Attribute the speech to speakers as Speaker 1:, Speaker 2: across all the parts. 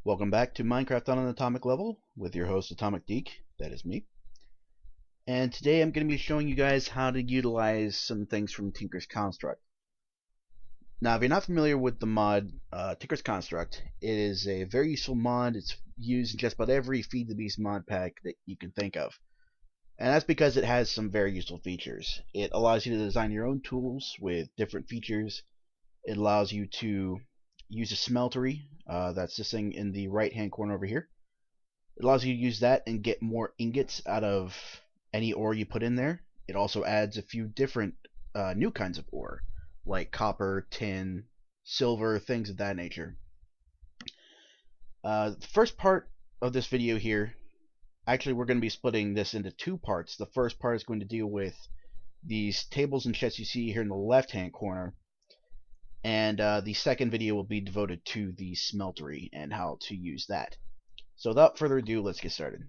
Speaker 1: Welcome back to Minecraft on an Atomic Level with your host Atomic Deek, that is me. And today I'm going to be showing you guys how to utilize some things from Tinker's Construct. Now if you're not familiar with the mod Tinker's Construct, it is a very useful mod. It's used in just about every Feed the Beast mod pack that you can think of. And that's because it has some very useful features. It allows you to design your own tools with different features. It allows you to use a smeltery, that's this thing in the right hand corner over here. It allows you to use that and get more ingots out of any ore you put in there. It also adds a few different new kinds of ore, like copper, tin, silver, things of that nature. The first part of this video here, actually we're going to be splitting this into two parts. The first part is going to deal with these tables and chests you see here in the left hand corner. And the second video will be devoted to the smeltery and how to use that. So without further ado, let's get started.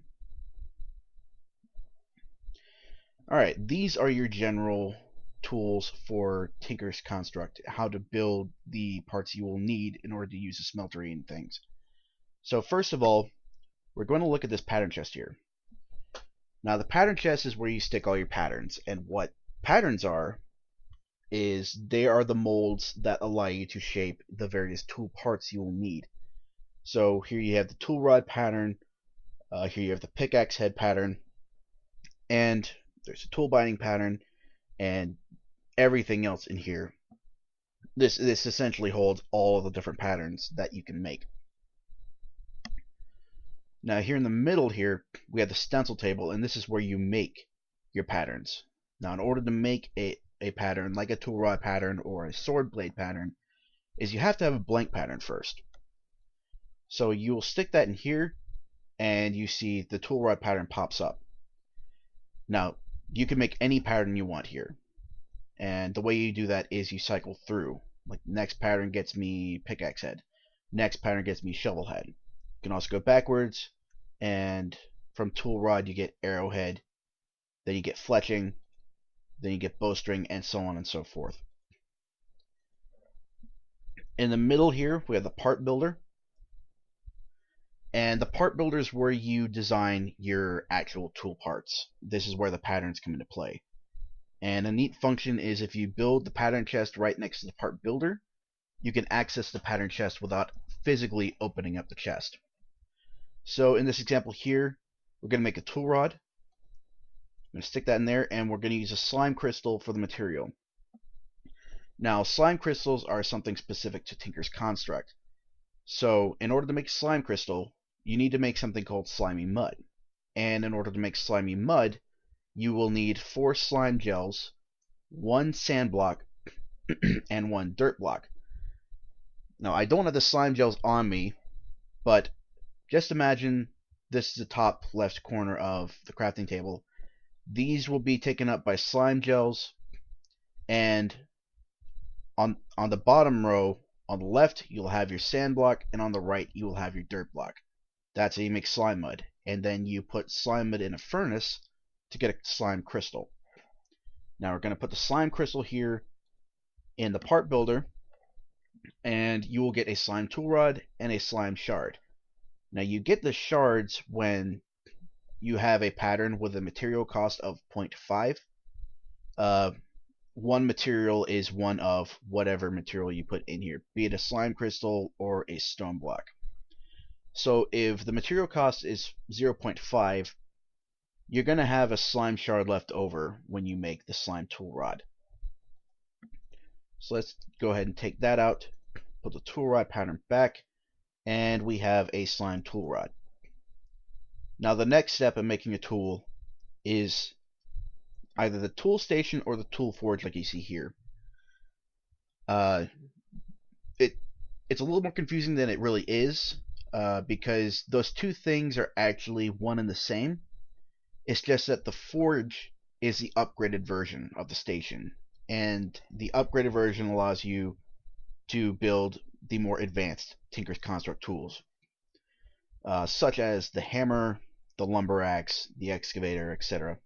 Speaker 1: Alright, these are your general tools for Tinker's Construct, how to build the parts you will need in order to use the smeltery and things. So first of all, we're going to look at this pattern chest here. Now the pattern chest is where you stick all your patterns, and what patterns are is they are the molds that allow you to shape the various tool parts you will need. So here you have the tool rod pattern, here you have the pickaxe head pattern, and there's a tool binding pattern, and everything else in here. This essentially holds all of the different patterns that you can make. Now here in the middle here, we have the stencil table, and this is where you make your patterns. Now in order to make a pattern like a tool rod pattern or a sword blade pattern, is you have to have a blank pattern first. So you will stick that in here, and you see the tool rod pattern pops up. Now you can make any pattern you want here, and the way you do that is you cycle through. Like next pattern gets me pickaxe head, next pattern gets me shovel head. You can also go backwards, and from tool rod you get arrowhead, then you get fletching, then you get bowstring, and so on and so forth. In the middle here, we have the part builder. And the part builder is where you design your actual tool parts. This is where the patterns come into play. And a neat function is if you build the pattern chest right next to the part builder, you can access the pattern chest without physically opening up the chest. So in this example here, we're going to make a tool rod. I'm going to stick that in there, and we're going to use a slime crystal for the material. Now, slime crystals are something specific to Tinker's Construct. So, in order to make slime crystal, you need to make something called slimy mud. And in order to make slimy mud, you will need 4 slime gels, 1 sand block, and 1 dirt block. Now, I don't have the slime gels on me, but just imagine this is the top left corner of the crafting table. These will be taken up by slime gels, and on the bottom row, on the left, you'll have your sand block, and on the right, you will have your dirt block. That's how you make slime mud. And then you put slime mud in a furnace to get a slime crystal. Now we're going to put the slime crystal here in the part builder, and you will get a slime tool rod and a slime shard. Now you get the shards when you have a pattern with a material cost of 0.5. One material is one of whatever material you put in here, be it a slime crystal or a stone block. So if the material cost is 0.5, you're going to have a slime shard left over when you make the slime tool rod. So let's go ahead and take that out, put the tool rod pattern back, and we have a slime tool rod. Now the next step in making a tool is either the tool station or the tool forge, like you see here. It's a little more confusing than it really is, because those two things are actually one and the same. It's just that the forge is the upgraded version of the station, and the upgraded version allows you to build the more advanced Tinker's Construct tools, such as the hammer, the lumber axe, the excavator, etc.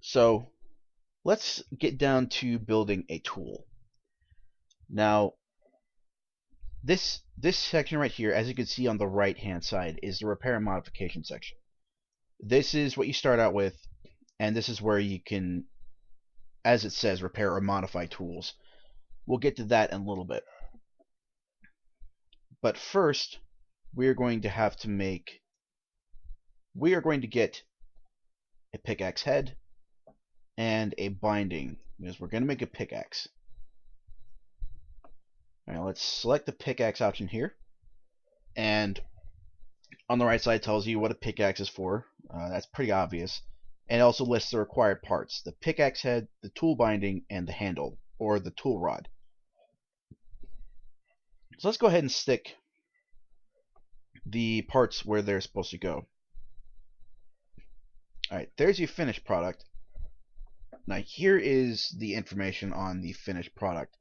Speaker 1: So let's get down to building a tool. Now This section right here, as you can see on the right hand side, is the repair and modification section. This is what you start out with, and this is where you can, as it says, repair or modify tools. We'll get to that in a little bit. But first, we are going to get a pickaxe head and a binding, because we're going to make a pickaxe. Alright, let's select the pickaxe option here, and on the right side tells you what a pickaxe is for. That's pretty obvious. And it also lists the required parts: the pickaxe head, the tool binding, and the handle, or the tool rod. So let's go ahead and stick the parts where they're supposed to go. Alright, there's your finished product. Now here is the information on the finished product.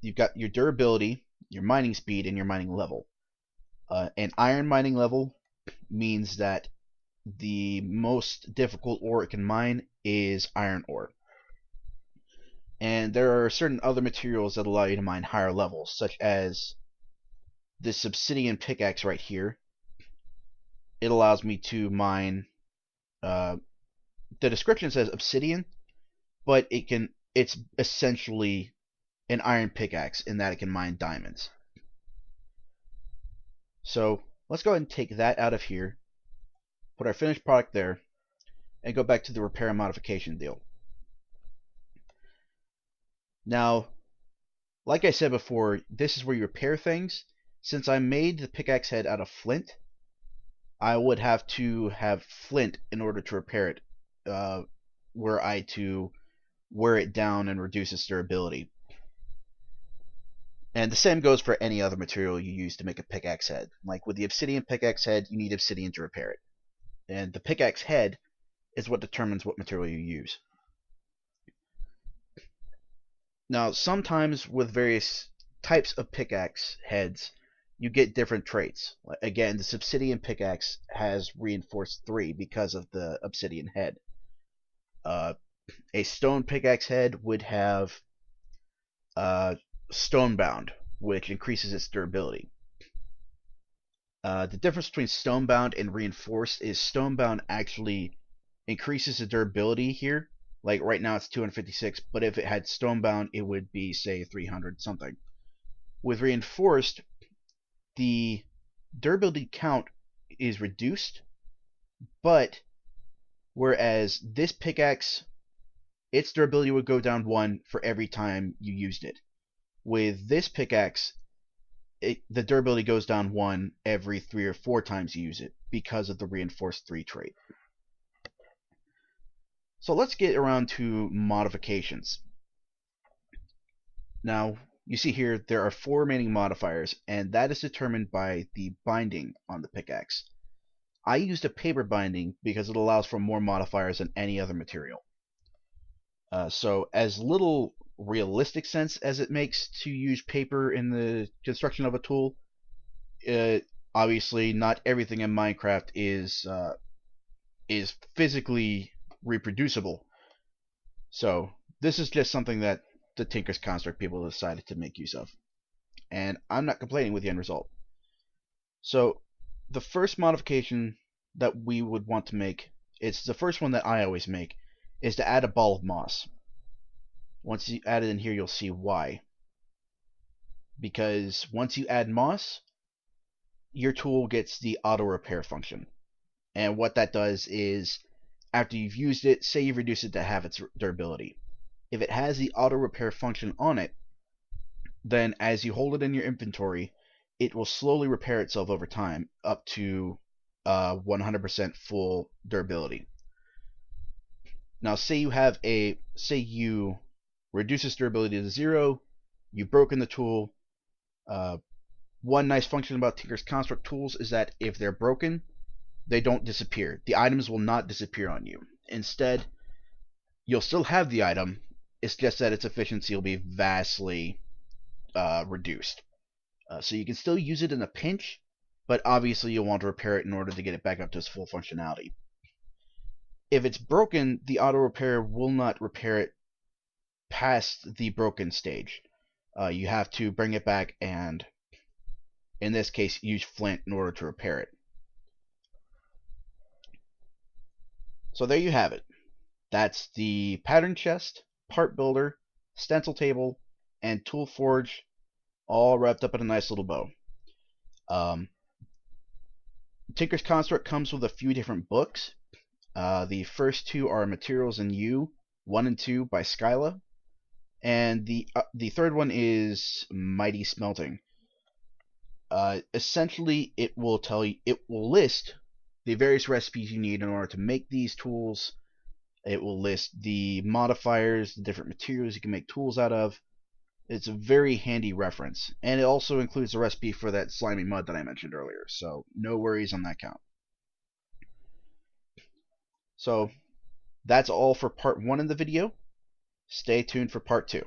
Speaker 1: You've got your durability, your mining speed, and your mining level. An iron mining level means that the most difficult ore it can mine is iron ore. And there are certain other materials that allow you to mine higher levels, such as this obsidian pickaxe right here. It allows me to mine, the description says obsidian, but it's essentially an iron pickaxe in that it can mine diamonds. So let's go ahead and take that out of here, put our finished product there, and go back to the repair and modification deal. Now, like I said before, this is where you repair things. Since I made the pickaxe head out of flint, I would have to have flint in order to repair it, were I to wear it down and reduce its durability. And the same goes for any other material you use to make a pickaxe head. Like with the obsidian pickaxe head, you need obsidian to repair it. And the pickaxe head is what determines what material you use. Now, sometimes with various types of pickaxe heads, you get different traits. Again, this obsidian pickaxe has reinforced 3 because of the obsidian head. A stone pickaxe head would have stonebound, which increases its durability. The difference between stonebound and reinforced is stonebound actually increases the durability here. Like right now it's 256, but if it had stonebound it would be, say, 300 something. With reinforced, the durability count is reduced, but whereas this pickaxe, its durability would go down 1 for every time you used it. With this pickaxe, the durability goes down 1 every 3 or 4 times you use it because of the reinforced 3 trait. So let's get around to modifications. Now, you see here there are 4 remaining modifiers, and that is determined by the binding on the pickaxe. I used a paper binding because it allows for more modifiers than any other material. So as little realistic sense as it makes to use paper in the construction of a tool, obviously not everything in Minecraft is physically reproducible. So this is just something that the Tinker's Construct people decided to make use of, and I'm not complaining with the end result. So the first modification that we would want to make, it's the first one that I always make, is to add a ball of moss. Once you add it in here, you'll see why. Because once you add moss, your tool gets the auto repair function. And what that does is, after you've used it, say you've reduced it to half its durability. If it has the auto repair function on it, then as you hold it in your inventory, it will slowly repair itself over time up to 100% full durability. Now, say you reduce its durability to 0, you've broken the tool. One nice function about Tinker's Construct tools is that if they're broken, they don't disappear. The items will not disappear on you. Instead, you'll still have the item. It's just that its efficiency will be vastly reduced. So you can still use it in a pinch, but obviously you'll want to repair it in order to get it back up to its full functionality. If it's broken, the auto repair will not repair it past the broken stage. You have to bring it back and, in this case, use flint in order to repair it. So there you have it. That's the pattern chest, part builder, stencil table, and tool forge, all wrapped up in a nice little bow. Tinker's Construct comes with a few different books. The first two are Materials in You, 1 and 2 by Skyla, and the third one is Mighty Smelting. Essentially, it will list the various recipes you need in order to make these tools. It will list the modifiers, the different materials you can make tools out of. It's a very handy reference, and it also includes a recipe for that slimy mud that I mentioned earlier, so no worries on that count. So that's all for part 1 of the video. Stay tuned for part 2.